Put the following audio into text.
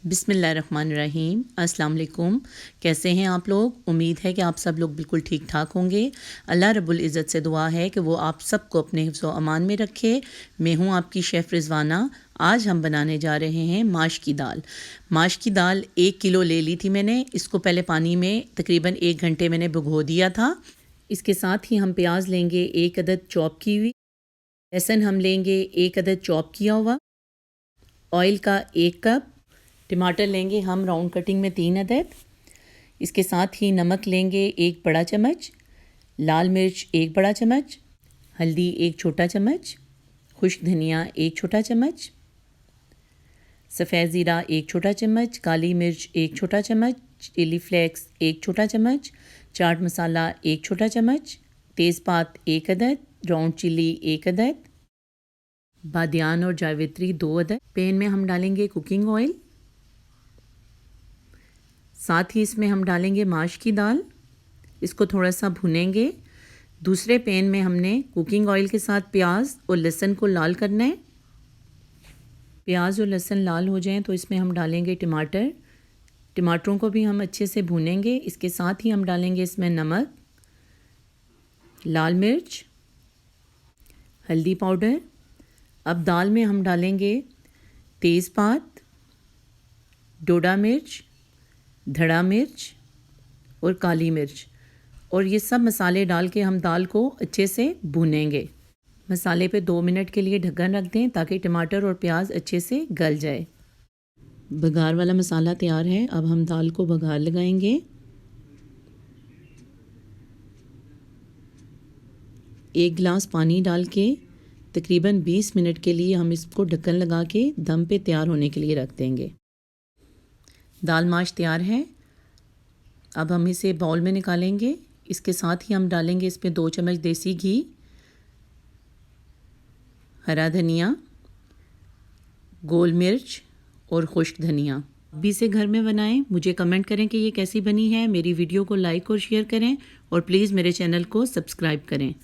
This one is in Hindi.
बिस्मिल्लाहिर्रहमानिर्रहीम। अस्सलाम वालेकुम। कैसे हैं आप लोग? उम्मीद है कि आप सब लोग बिल्कुल ठीक ठाक होंगे। अल्लाह रब्बुल इज़्ज़त से दुआ है कि वो आप सबको अपने हिफ्ज़ व अमान में रखे। मैं हूँ आपकी शेफ़ रिज़वाना। आज हम बनाने जा रहे हैं माश की दाल। माश की दाल 1 किलो ले ली थी मैंने। इसको पहले पानी में तकरीबन 1 घंटे मैंने भिगो दिया था। इसके साथ ही हम प्याज लेंगे 1 अदद चॉप की हुई, लहसुन हम लेंगे 1 अदद चॉप किया हुआ, ऑयल का 1 कप, टमाटर लेंगे हम राउंड कटिंग में 3 अदद। इसके साथ ही नमक लेंगे 1 बड़ा चम्मच, लाल मिर्च 1 बड़ा चम्मच, हल्दी 1 छोटा चम्मच, खुश्क धनिया 1 छोटा चम्मच, सफ़ेद ज़ीरा 1 छोटा चम्मच, काली मिर्च 1 छोटा चम्मच, चिली फ्लेक्स 1 छोटा चम्मच, चाट मसाला 1 छोटा चम्मच, तेज़पात 1 अदद, राउंड चिली 1 अदद, बादियान और जावित्री 2 अदद। पैन में हम डालेंगे कुकिंग ऑयल, साथ ही इसमें हम डालेंगे माश की दाल। इसको थोड़ा सा भुनेंगे। दूसरे पैन में हमने कुकिंग ऑयल के साथ प्याज और लहसुन को लाल करना है। प्याज और लहसुन लाल हो जाएं तो इसमें हम डालेंगे टमाटर। टमाटरों को भी हम अच्छे से भूनेंगे। इसके साथ ही हम डालेंगे इसमें नमक, लाल मिर्च, हल्दी पाउडर। अब दाल में हम डालेंगे तेज़पात, डोडा मिर्च, धड़ा मिर्च और काली मिर्च, और ये सब मसाले डाल के हम दाल को अच्छे से भूनेंगे। मसाले पे 2 मिनट के लिए ढक्कन रख दें ताकि टमाटर और प्याज अच्छे से गल जाए। बघार वाला मसाला तैयार है। अब हम दाल को बघार लगाएंगे। एक गिलास पानी डाल के तकरीबन 20 मिनट के लिए हम इसको ढक्कन लगा के दम पे तैयार होने के लिए रख देंगे। दाल माश तैयार है। अब हम इसे बाउल में निकालेंगे। इसके साथ ही हम डालेंगे इसमें 2 चम्मच देसी घी, हरा धनिया, गोल मिर्च और खुश्क धनिया। अभी से घर में बनाएं। मुझे कमेंट करें कि ये कैसी बनी है। मेरी वीडियो को लाइक और शेयर करें और प्लीज़ मेरे चैनल को सब्सक्राइब करें।